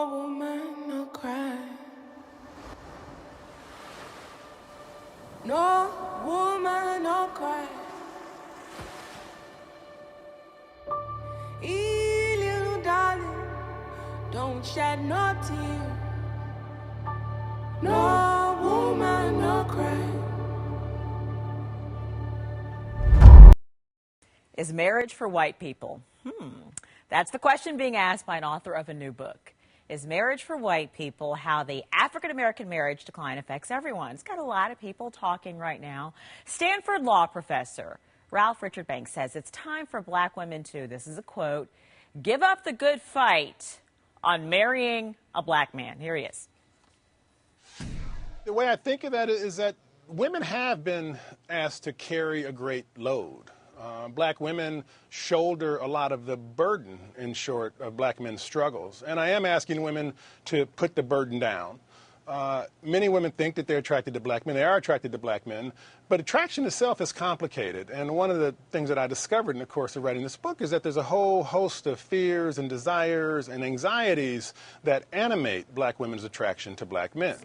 woman, no cry. No woman, no cry. Little darling, don't shed no tear. No woman, no cry. Is marriage for white people? That's the question being asked by an author of a new book. Is marriage for white people? How the African-American marriage decline affects everyone. It's got a lot of people talking right now. Stanford law professor Ralph Richard Banks says it's time for black women to, this is a quote, give up the good fight on marrying a black man. Here he is. The way I think of that is that women have been asked to carry a great load. Black women shoulder a lot of the burden, in short, of black men's struggles. And I am asking women to put the burden down. Many women think that they're attracted to black men. They are attracted to black men. But attraction itself is complicated. And one of the things that I discovered in the course of writing this book is that there's a whole host of fears and desires and anxieties that animate black women's attraction to black men.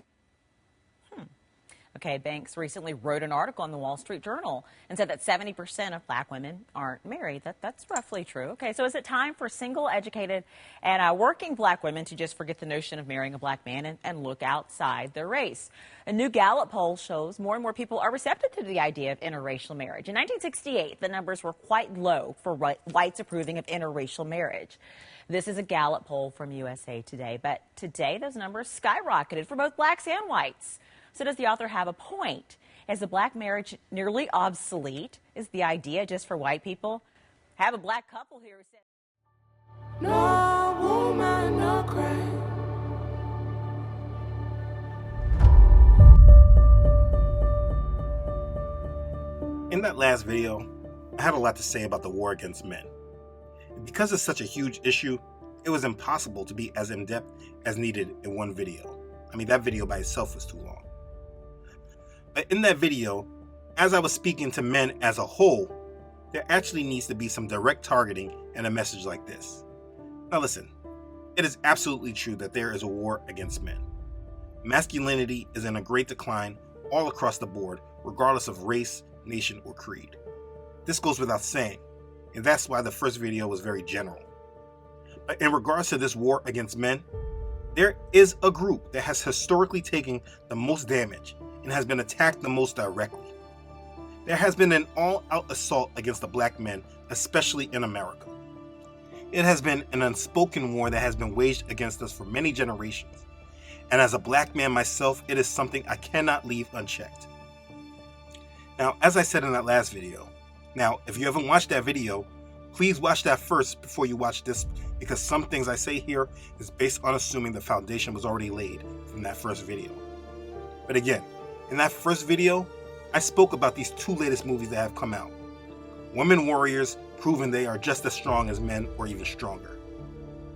Okay, Banks recently wrote an article in the Wall Street Journal and said that 70% of black women aren't married. That's roughly true. Okay, so is it time for single, educated, and working black women to just forget the notion of marrying a black man and look outside their race? A new Gallup poll shows more and more people are receptive to the idea of interracial marriage. In 1968, the numbers were quite low for whites approving of interracial marriage. This is a Gallup poll from USA Today, but today those numbers skyrocketed for both blacks and whites. So does the author have a point? Is the black marriage nearly obsolete? Is the idea just for white people? Have a black couple here who said, No woman, no cry. In that last video, I had a lot to say about the war against men. Because it's such a huge issue, it was impossible to be as in-depth as needed in one video. I mean, that video by itself was too long. But in that video, as I was speaking to men as a whole, there actually needs to be some direct targeting and a message like this. Now listen, it is absolutely true that there is a war against men. Masculinity is in a great decline all across the board, regardless of race, nation, or creed. This goes without saying, and that's why the first video was very general. But in regards to this war against men, there is a group that has historically taken the most damage and has been attacked the most directly. There has been an all-out assault against the black men, especially in America. It has been an unspoken war that has been waged against us for many generations. And as a black man myself, it is something I cannot leave unchecked. Now, as I said in that last video, if you haven't watched that video, please watch that first before you watch this, because some things I say here is based on assuming the foundation was already laid from that first video. But again, in that first video, I spoke about these two latest movies that have come out. Women Warriors, proving they are just as strong as men or even stronger.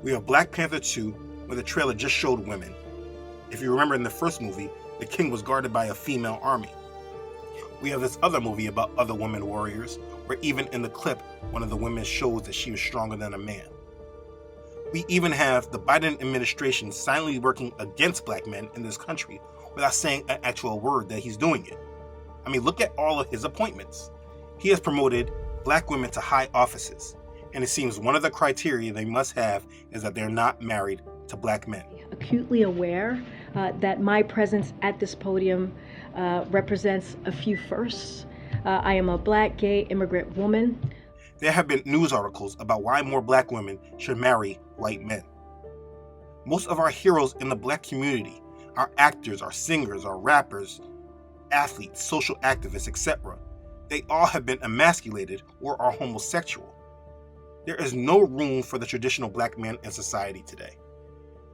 We have Black Panther 2, where the trailer just showed women. If you remember in the first movie, the king was guarded by a female army. We have this other movie about other women warriors, where even in the clip, one of the women shows that she was stronger than a man. We even have the Biden administration silently working against black men in this country without saying an actual word that he's doing it. I mean, look at all of his appointments. He has promoted black women to high offices, and it seems one of the criteria they must have is that they're not married to black men. Acutely aware that my presence at this podium represents a few firsts. I am a black, gay, immigrant woman. There have been news articles about why more black women should marry white men. Most of our heroes in the black community, our actors, our singers, our rappers, athletes, social activists, etc., they all have been emasculated or are homosexual. There is no room for the traditional black man in society today.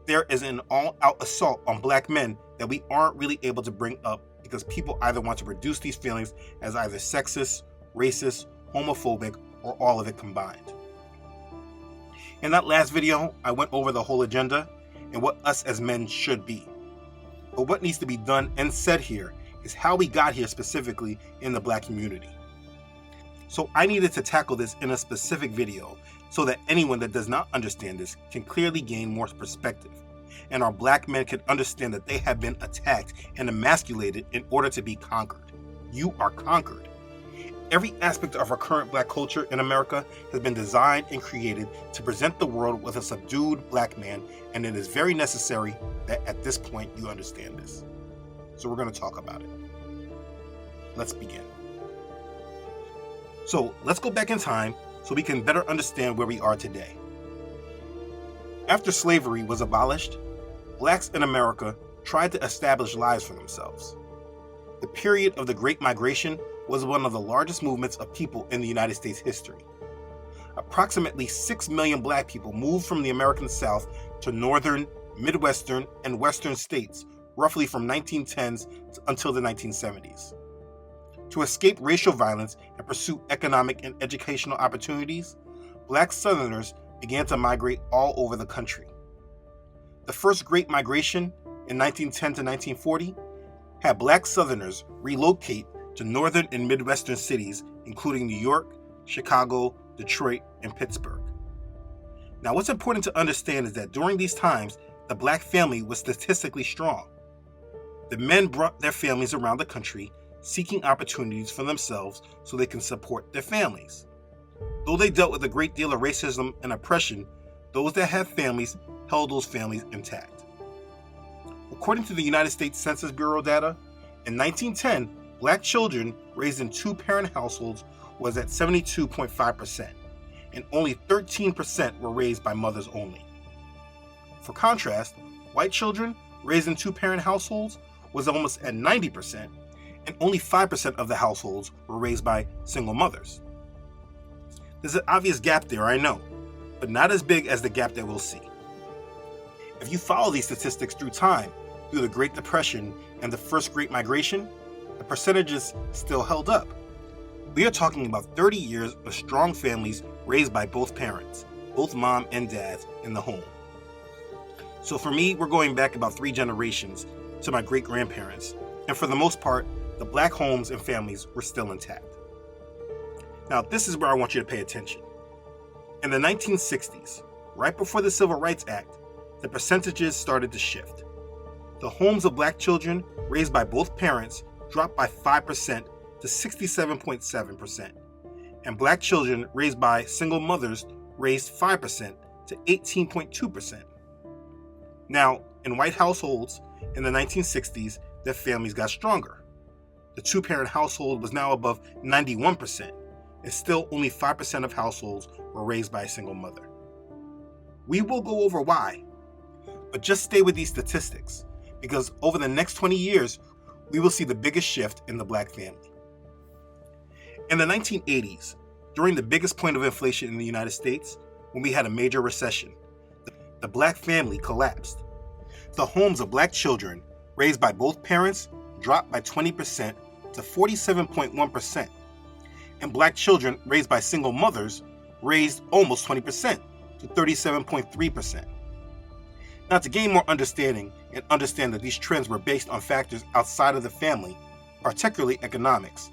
There is an all-out assault on black men that we aren't really able to bring up because people either want to reduce these feelings as either sexist, racist, homophobic, or all of it combined. In that last video, I went over the whole agenda and what us as men should be. But what needs to be done and said here is how we got here specifically in the black community. So I needed to tackle this in a specific video so that anyone that does not understand this can clearly gain more perspective and our black men can understand that they have been attacked and emasculated in order to be conquered. You are conquered. Every aspect of our current black culture in America has been designed and created to present the world with a subdued black man, and it is very necessary that at this point you understand this. So we're going to talk about it. Let's begin. So let's go back in time so we can better understand where we are today. After slavery was abolished, blacks in America tried to establish lives for themselves. The period of the Great Migration was one of the largest movements of people in the United States history. Approximately 6 million black people moved from the American South to northern, midwestern, and western states roughly from 1910s until the 1970s. To escape racial violence and pursue economic and educational opportunities, black Southerners began to migrate all over the country. The first Great Migration in 1910 to 1940 had black Southerners relocate to northern and midwestern cities, including New York, Chicago, Detroit, and Pittsburgh. Now, what's important to understand is that during these times, the black family was statistically strong. The men brought their families around the country, seeking opportunities for themselves so they can support their families. Though they dealt with a great deal of racism and oppression, those that had families held those families intact. According to the United States Census Bureau data, in 1910, black children raised in two-parent households was at 72.5%, and only 13% were raised by mothers only. For contrast, white children raised in two-parent households was almost at 90%, and only 5% of the households were raised by single mothers. There's an obvious gap there, I know, but not as big as the gap that we'll see. If you follow these statistics through time, through the Great Depression and the first Great Migration, the percentages still held up. We are talking about 30 years of strong families raised by both parents, both mom and dad, in the home. So for me, we're going back about 3 generations to my great-grandparents, and for the most part, the black homes and families were still intact. Now, this is where I want you to pay attention. In the 1960s, right before the Civil Rights Act, the percentages started to shift. The homes of black children raised by both parents dropped by 5% to 67.7%, and black children raised by single mothers raised 5% to 18.2%. Now, in white households in the 1960s, their families got stronger. The two-parent household was now above 91%, and still only 5% of households were raised by a single mother. We will go over why, but just stay with these statistics, because over the next 20 years, we will see the biggest shift in the black family. In the 1980s, during the biggest point of inflation in the United States, when we had a major recession, the black family collapsed. The homes of black children raised by both parents dropped by 20% to 47.1%, and black children raised by single mothers raised almost 20% to 37.3%. Now, to gain more understanding and understand that these trends were based on factors outside of the family, particularly economics,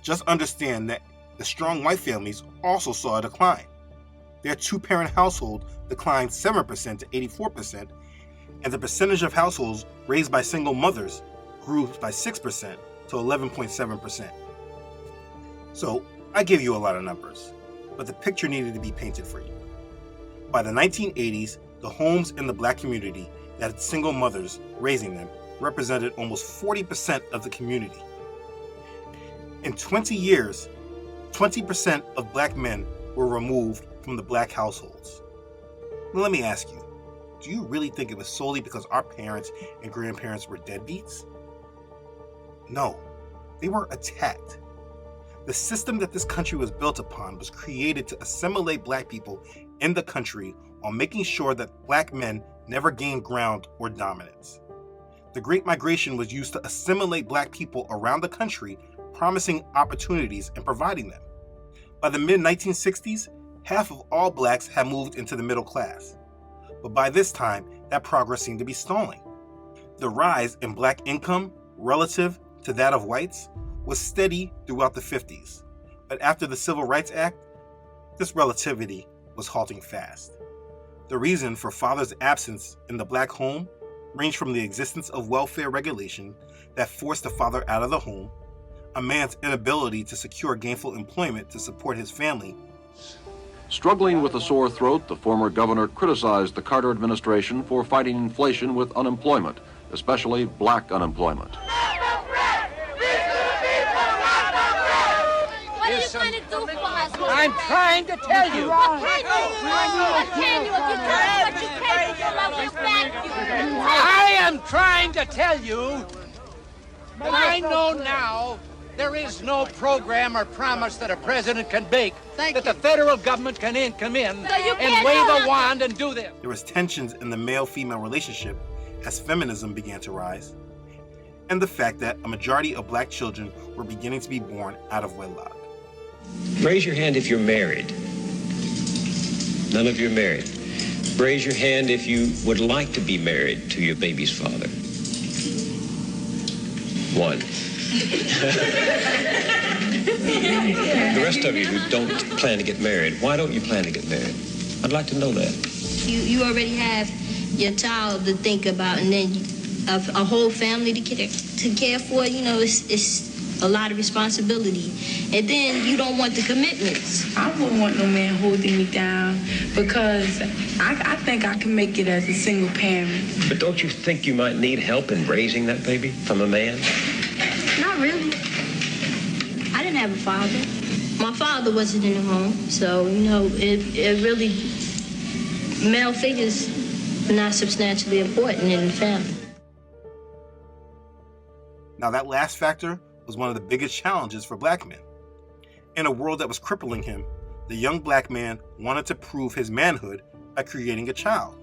just understand that the strong white families also saw a decline. Their two-parent household declined 7% to 84%, and the percentage of households raised by single mothers grew by 6% to 11.7%. So, I give you a lot of numbers, but the picture needed to be painted for you. By the 1980s, the homes in the black community that had single mothers raising them represented almost 40% of the community. In 20 years, 20% of black men were removed from the black households. Now, let me ask you, do you really think it was solely because our parents and grandparents were deadbeats? No, they were attacked. The system that this country was built upon was created to assimilate black people in the country while making sure that black men never gained ground or dominance. The Great Migration was used to assimilate black people around the country, promising opportunities and providing them. By the mid-1960s, half of all blacks had moved into the middle class. But by this time, that progress seemed to be stalling. The rise in black income relative to that of whites was steady throughout the 50s. But after the Civil Rights Act, this relativity was halting fast. The reason for father's absence in the black home ranged from the existence of welfare regulation that forced the father out of the home, a man's inability to secure gainful employment to support his family. Struggling with a sore throat, the former governor criticized the Carter administration for fighting inflation with unemployment, especially black unemployment. What are you trying to do for us? I'm trying to tell you. What can you? If you tell me what you capable of, we'll back you. I am trying to tell you that I know now there is no program or promise that a president can make that the federal government can come in and wave a wand and do this. There was tensions in the male-female relationship as feminism began to rise, and the fact that a majority of black children were beginning to be born out of wedlock. Raise your hand if you're married. None of you are married. Raise your hand if you would like to be married to your baby's father. One. The rest of you who don't plan to get married, why don't you plan to get married? I'd like to know that. You already have your child to think about, and then a whole family to care for. You know, it's a lot of responsibility, and then you don't want the commitments. I wouldn't want no man holding me down because I think I can make it as a single parent. But don't you think you might need help in raising that baby from a man? Not really. I didn't have a father. My father wasn't in the home, so, you know, it really, male figures are not substantially important in the family. Now, that last factor was one of the biggest challenges for black men. In a world that was crippling him, the young black man wanted to prove his manhood by creating a child.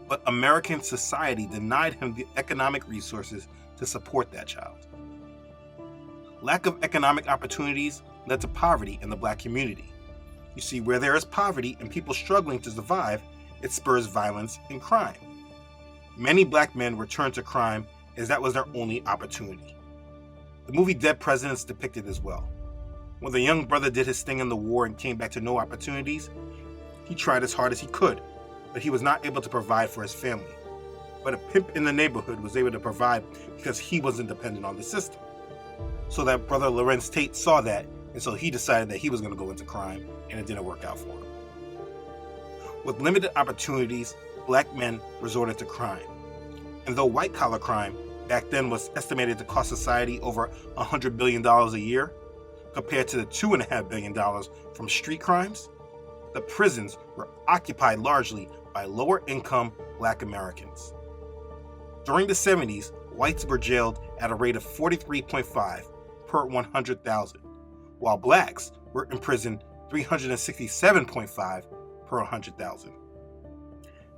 But American society denied him the economic resources to support that child. Lack of economic opportunities led to poverty in the black community. You see, where there is poverty and people struggling to survive, it spurs violence and crime. Many black men returned to crime as that was their only opportunity. The movie Dead Presidents depicted as well. When the young brother did his thing in the war and came back to no opportunities, he tried as hard as he could, but he was not able to provide for his family. But a pimp in the neighborhood was able to provide because he wasn't dependent on the system. So that brother Lorenz Tate saw that, and so he decided that he was going to go into crime, and it didn't work out for him. With limited opportunities, black men resorted to crime. And though white-collar crime back then was estimated to cost society over $100 billion a year, compared to the $2.5 billion from street crimes, the prisons were occupied largely by lower-income black Americans. During the 70s, whites were jailed at a rate of 43.5 per 100,000, while blacks were imprisoned 367.5 per 100,000.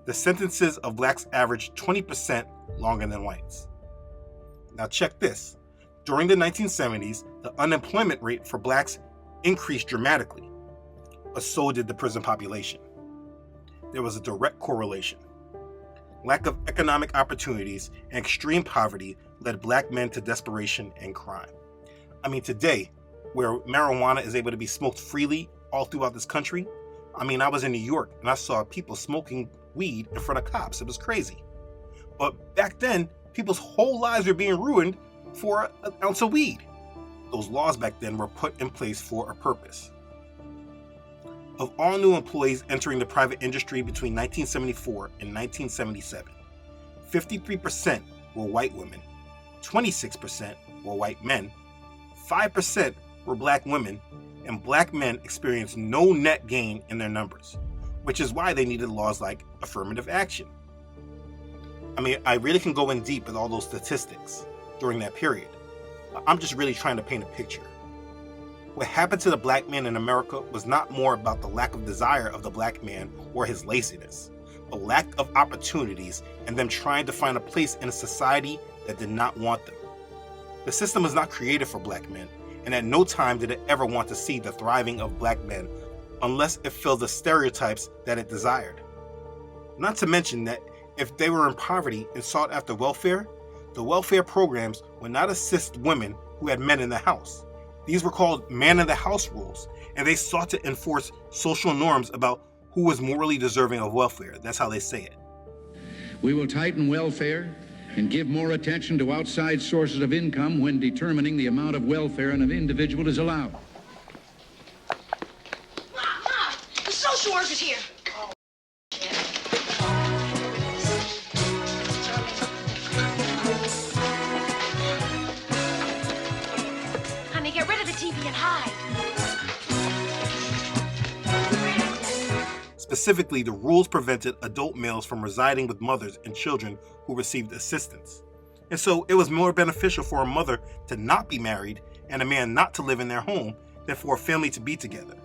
The sentences of blacks averaged 20% longer than whites. Now check this. During the 1970s, the unemployment rate for blacks increased dramatically, but so did the prison population. There was a direct correlation. Lack of economic opportunities and extreme poverty led black men to desperation and crime. I mean, today, where marijuana is able to be smoked freely all throughout this country, I was in New York and I saw people smoking weed in front of cops. It was crazy. But back then, people's whole lives were being ruined for an ounce of weed. Those laws back then were put in place for a purpose. Of all new employees entering the private industry between 1974 and 1977, 53% were white women, 26% were white men, 5% were black women, and black men experienced no net gain in their numbers, which is why they needed laws like affirmative action. I really can go in deep with all those statistics during that period. I'm just really trying to paint a picture. What happened to the black man in America was not more about the lack of desire of the black man or his laziness, but lack of opportunities and them trying to find a place in a society that did not want them. The system was not created for black men, and at no time did it ever want to see the thriving of black men unless it filled the stereotypes that it desired. Not to mention that if they were in poverty and sought after welfare, the welfare programs would not assist women who had men in the house. These were called man in the house rules, and they sought to enforce social norms about who was morally deserving of welfare. That's how they say it. We will tighten welfare and give more attention to outside sources of income when determining the amount of welfare an individual is allowed. Mom, the social worker's here. Honey, get rid of the TV and hide. Specifically, the rules prevented adult males from residing with mothers and children who received assistance. And so it was more beneficial for a mother to not be married and a man not to live in their home than for a family to be together.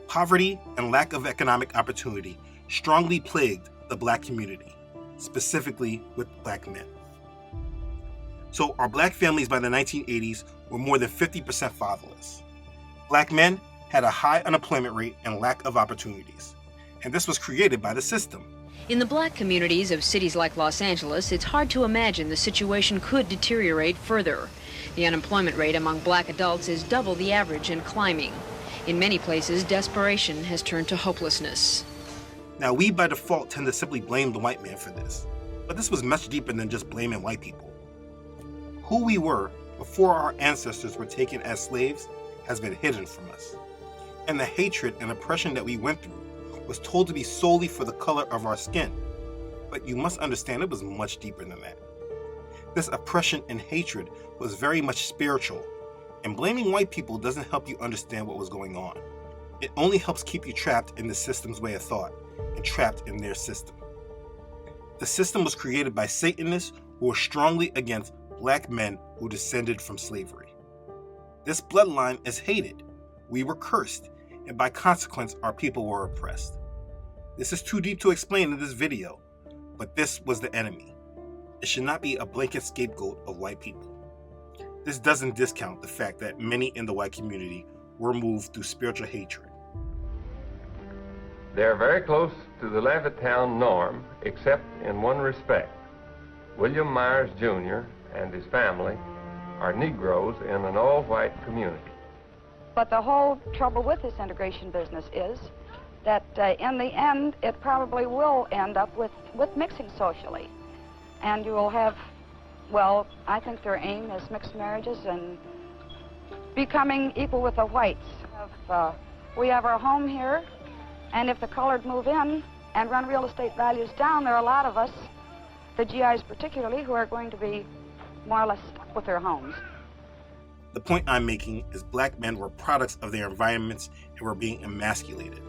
Poverty and lack of economic opportunity strongly plagued the black community, specifically with black men. So our black families by the 1980s were more than 50% fatherless. Black men had a high unemployment rate and lack of opportunities. And this was created by the system. In the black communities of cities like Los Angeles, it's hard to imagine the situation could deteriorate further. The unemployment rate among black adults is double the average and climbing. In many places, desperation has turned to hopelessness. Now, we by default tend to simply blame the white man for this, but this was much deeper than just blaming white people. Who we were before our ancestors were taken as slaves has been hidden from us. And the hatred and oppression that we went through was told to be solely for the color of our skin. But you must understand it was much deeper than that. This oppression and hatred was very much spiritual, and blaming white people doesn't help you understand what was going on. It only helps keep you trapped in the system's way of thought and trapped in their system. The system was created by Satanists who were strongly against black men who descended from slavery. This bloodline is hated. We were cursed, and by consequence, our people were oppressed. This is too deep to explain in this video, but this was the enemy. It should not be a blanket scapegoat of white people. This doesn't discount the fact that many in the white community were moved through spiritual hatred. They are very close to the Levittown norm, except in one respect. William Myers, Jr. and his family are Negroes in an all-white community. But the whole trouble with this integration business is that in the end, it probably will end up with mixing socially. And you will have, well, I think their aim is mixed marriages and becoming equal with the whites. We have our home here, and if the colored move in and run real estate values down, there are a lot of us, the GIs particularly, who are going to be more or less stuck with their homes. The point I'm making is black men were products of their environments and were being emasculated.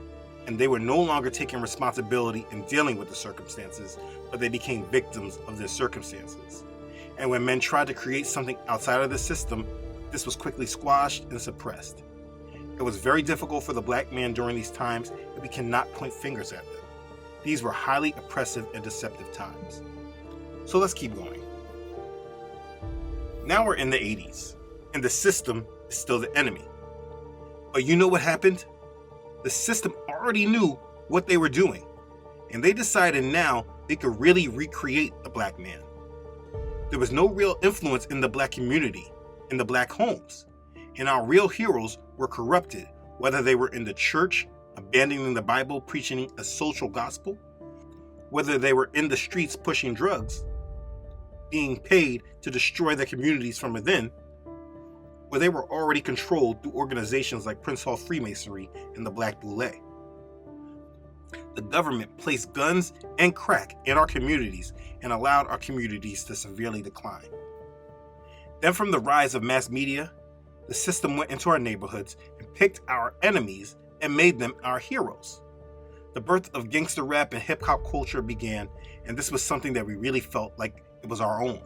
And they were no longer taking responsibility in dealing with the circumstances, but they became victims of their circumstances. And when men tried to create something outside of the system, this was quickly squashed and suppressed. It was very difficult for the black man during these times, and we cannot point fingers at them. These were highly oppressive and deceptive times. So let's keep going. Now we're in the 80s. And the system is still the enemy. But you know what happened? The system already knew what they were doing, and they decided now they could really recreate the black man. There was no real influence in the black community, in the black homes, and our real heroes were corrupted, whether they were in the church, abandoning the Bible, preaching a social gospel, whether they were in the streets pushing drugs, being paid to destroy their communities from within, where they were already controlled through organizations like Prince Hall Freemasonry and the Black Boule. The government placed guns and crack in our communities and allowed our communities to severely decline. Then from the rise of mass media, the system went into our neighborhoods and picked our enemies and made them our heroes. The birth of gangster rap and hip-hop culture began, and this was something that we really felt like it was our own.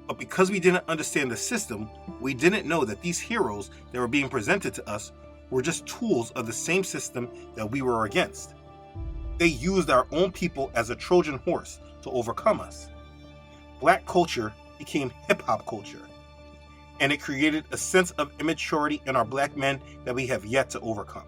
But because we didn't understand the system, we didn't know that these heroes that were being presented to us were just tools of the same system that we were against. They used our own people as a Trojan horse to overcome us. Black culture became hip-hop culture, and it created a sense of immaturity in our black men that we have yet to overcome.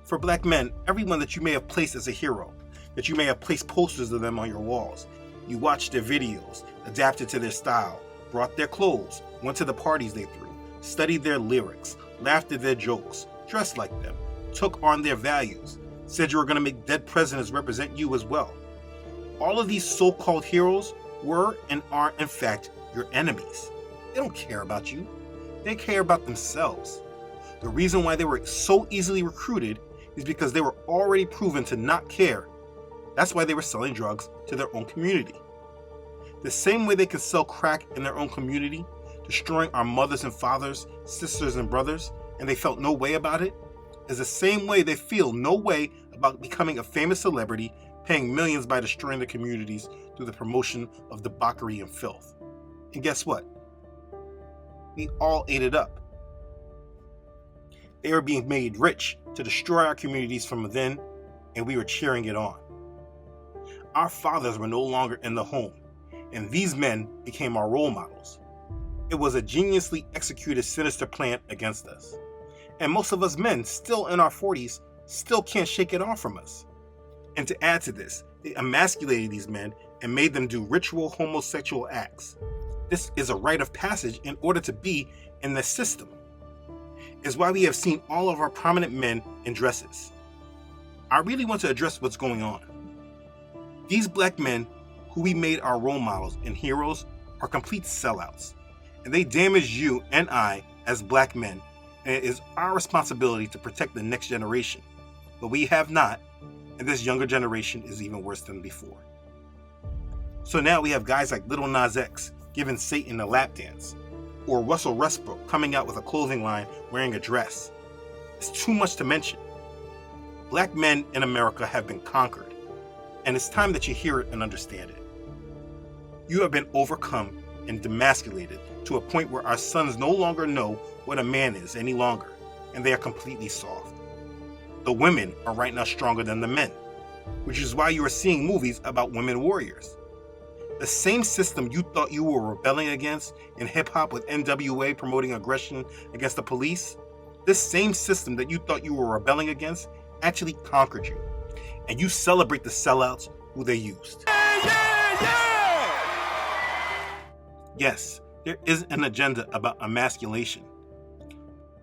For black men, everyone that you may have placed as a hero, that you may have placed posters of them on your walls, you watched their videos, adapted to their style, brought their clothes, went to the parties they threw, studied their lyrics, laughed at their jokes, dressed like them, took on their values, said you were going to make dead presidents represent you as well. All of these so-called heroes were and are in fact your enemies. They don't care about you. They care about themselves. The reason why they were so easily recruited is because they were already proven to not care. That's why they were selling drugs to their own community. The same way they can sell crack in their own community, destroying our mothers and fathers, sisters and brothers, and they felt no way about it, is the same way they feel no way about becoming a famous celebrity, paying millions by destroying their communities through the promotion of debauchery and filth. And guess what? We all ate it up. They were being made rich to destroy our communities from within, and we were cheering it on. Our fathers were no longer in the home, and these men became our role models. It was a geniusly executed sinister plan against us. And most of us men, still in our 40s, still can't shake it off from us. And to add to this, they emasculated these men and made them do ritual homosexual acts. This is a rite of passage in order to be in the system. It's why we have seen all of our prominent men in dresses. I really want to address what's going on. These black men who we made our role models and heroes are complete sellouts, and they damage you and I as black men, and it is our responsibility to protect the next generation. But we have not, and this younger generation is even worse than before. So now we have guys like Lil Nas X giving Satan a lap dance, or Russell Westbrook coming out with a clothing line wearing a dress. It's too much to mention. Black men in America have been conquered, and it's time that you hear it and understand it. You have been overcome and demasculated to a point where our sons no longer know what a man is any longer, and they are completely soft. The women are right now stronger than the men, which is why you are seeing movies about women warriors. The same system you thought you were rebelling against in hip-hop with NWA promoting aggression against the police, this same system that you thought you were rebelling against actually conquered you. And you celebrate the sellouts who they used. Yes, there is an agenda about emasculation.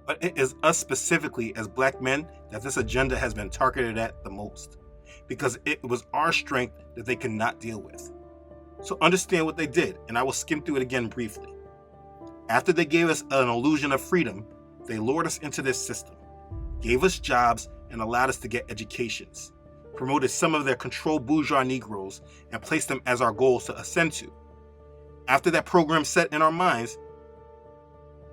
But it is us specifically as black men that this agenda has been targeted at the most, because it was our strength that they could not deal with. So understand what they did, and I will skim through it again briefly. After they gave us an illusion of freedom, they lured us into this system, gave us jobs and allowed us to get educations, promoted some of their controlled bourgeois Negroes, and placed them as our goals to ascend to. After that program set in our minds,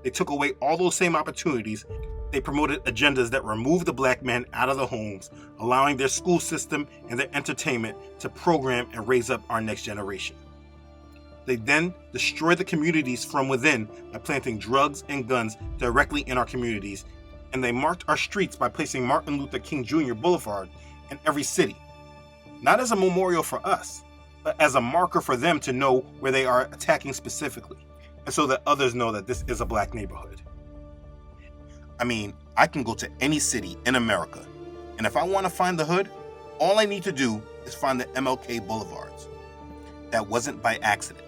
they took away all those same opportunities. They promoted agendas that removed the black men out of the homes, allowing their school system and their entertainment to program and raise up our next generation. They then destroyed the communities from within by planting drugs and guns directly in our communities, and they marked our streets by placing Martin Luther King Jr. Boulevard in every city, not as a memorial for us, but as a marker for them to know where they are attacking specifically, and so that others know that this is a black neighborhood. I mean, I can go to any city in America, and if I want to find the hood, all I need to do is find the MLK Boulevards. That wasn't by accident.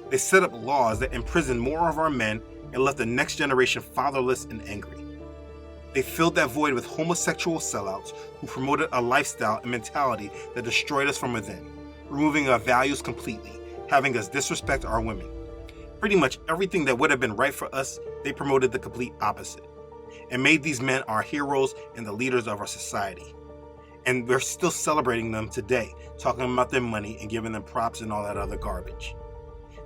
They set up laws that imprisoned more of our men and left the next generation fatherless and angry. They filled that void with homosexual sellouts who promoted a lifestyle and mentality that destroyed us from within, removing our values completely, having us disrespect our women. Pretty much everything that would have been right for us, they promoted the complete opposite, and made these men our heroes and the leaders of our society. And we're still celebrating them today, talking about their money and giving them props and all that other garbage.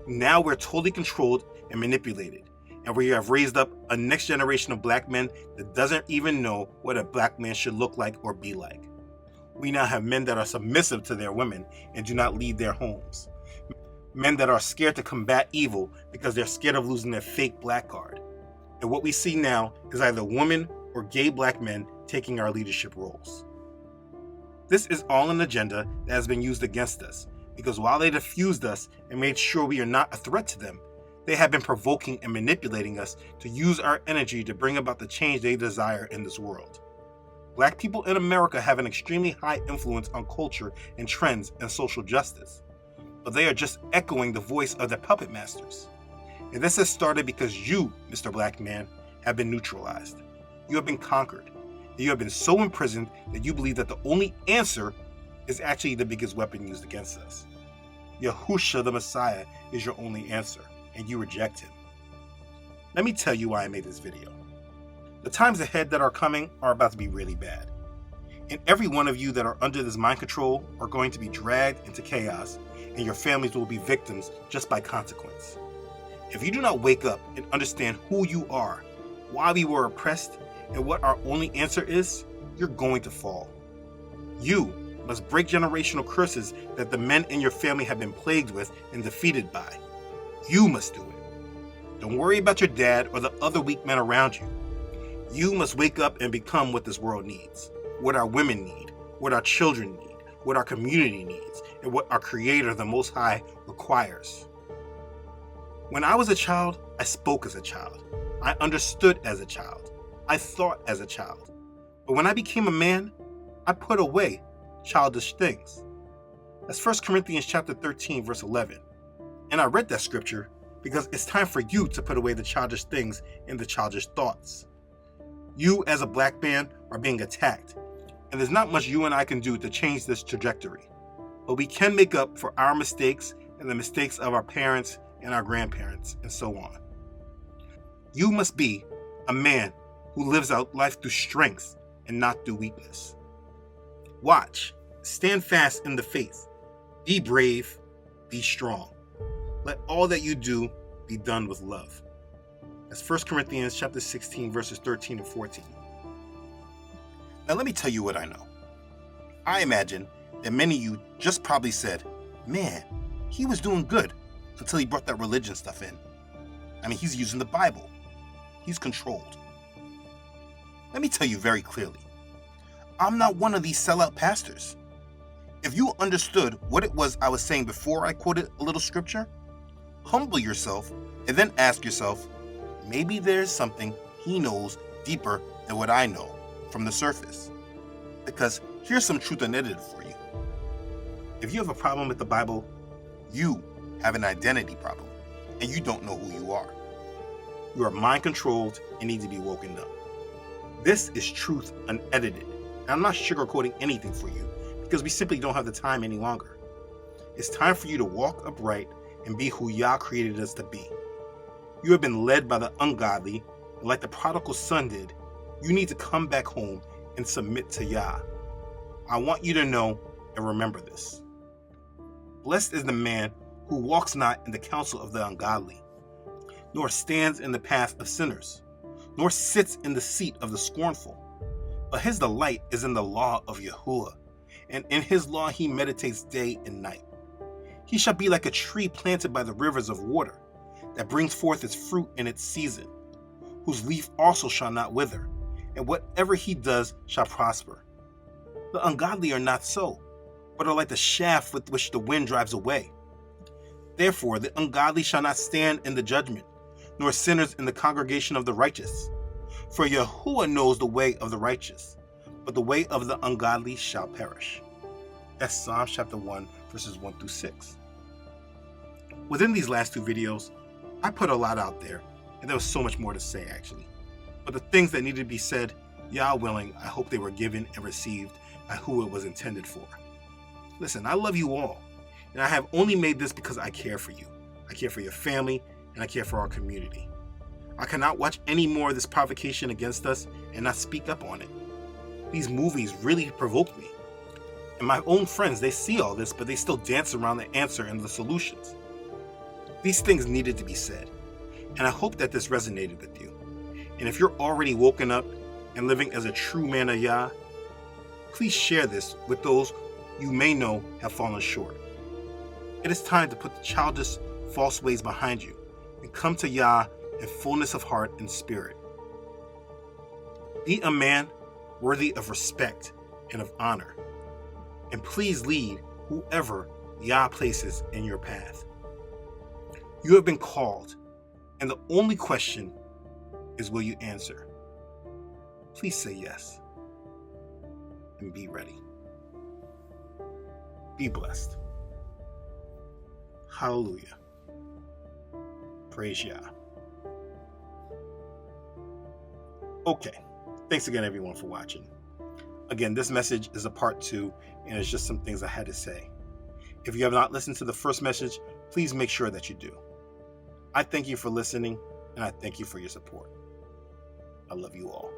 Now we're totally controlled and manipulated, and we have raised up a next generation of black men that doesn't even know what a black man should look like or be like. We now have men that are submissive to their women and do not lead their homes. Men that are scared to combat evil because they're scared of losing their fake black card. And what we see now is either women or gay black men taking our leadership roles. This is all an agenda that has been used against us, because while they diffused us and made sure we are not a threat to them, they have been provoking and manipulating us to use our energy to bring about the change they desire in this world. Black people in America have an extremely high influence on culture and trends and social justice, but they are just echoing the voice of their puppet masters. And this has started because you, Mr. Black Man, have been neutralized. You have been conquered, You have been so imprisoned that you believe that the only answer is actually the biggest weapon used against us. Yahusha the Messiah is your only answer, and you reject him. Let me tell you why I made this video. The times ahead that are coming are about to be really bad. And every one of you that are under this mind control are going to be dragged into chaos, and your families will be victims just by consequence. If you do not wake up and understand who you are, why we were oppressed, and what our only answer is, you're going to fall. You must break generational curses that the men in your family have been plagued with and defeated by. You must do it. Don't worry about your dad or the other weak men around you. You must wake up and become what this world needs, what our women need, what our children need, what our community needs, and what our Creator, the Most High, requires. When I was a child, I spoke as a child. I understood as a child. I thought as a child. But when I became a man, I put away childish things. That's 1 Corinthians chapter 13, verse 11. And I read that scripture because it's time for you to put away the childish things and the childish thoughts. You as a black man are being attacked, and there's not much you and I can do to change this trajectory. But we can make up for our mistakes and the mistakes of our parents and our grandparents, and so on. You must be a man who lives out life through strength and not through weakness. Watch, stand fast in the faith, be brave, be strong. Let all that you do be done with love. That's 1 Corinthians chapter 16, verses 13 and 14. Now let me tell you what I know. I imagine that many of you just probably said, man, he was doing good until he brought that religion stuff in. I mean, he's using the Bible. He's controlled. Let me tell you very clearly, I'm not one of these sellout pastors. If you understood what it was I was saying before I quoted a little scripture, humble yourself and then ask yourself, maybe there's something he knows deeper than what I know from the surface. Because here's some truth unedited for you. If you have a problem with the Bible, you have an identity problem, and you don't know who you are. You are mind controlled and need to be woken up. This is truth unedited. And I'm not sugarcoating anything for you because we simply don't have the time any longer. It's time for you to walk upright and be who Yah created us to be. You have been led by the ungodly, and like the prodigal son did, you need to come back home and submit to Yah. I want you to know and remember this. Blessed is the man who walks not in the counsel of the ungodly, nor stands in the path of sinners, nor sits in the seat of the scornful. But his delight is in the law of Yahuwah, and in his law he meditates day and night. He shall be like a tree planted by the rivers of water, that brings forth its fruit in its season, whose leaf also shall not wither, and whatever he does shall prosper. The ungodly are not so, but are like the shaft with which the wind drives away. Therefore the ungodly shall not stand in the judgment, nor sinners in the congregation of the righteous. For Yahuwah knows the way of the righteous, but the way of the ungodly shall perish. That's Psalms chapter 1, verses 1 through 6. Within these last two videos, I put a lot out there, and there was so much more to say actually. But the things that needed to be said, Yah willing, I hope they were given and received by who it was intended for. Listen, I love you all, and I have only made this because I care for you. I care for your family, and I care for our community. I cannot watch any more of this provocation against us and not speak up on it. These movies really provoked me. And my own friends, they see all this, but they still dance around the answer and the solutions. These things needed to be said, and I hope that this resonated with you. And if you're already woken up and living as a true man of Yah, please share this with those you may know have fallen short. It is time to put the childish, false ways behind you and come to Yah in fullness of heart and spirit. Be a man worthy of respect and of honor, and please lead whoever Yah places in your path. You have been called, and the only question is, will you answer? Please say yes, and be ready. Be blessed. Hallelujah. Praise Yah. Okay, Thanks again, everyone, for watching. Again, this message is a part 2, and it's just some things I had to say. If you have not listened to the first message, please make sure that you do. I thank you for listening, and I thank you for your support. I love you all.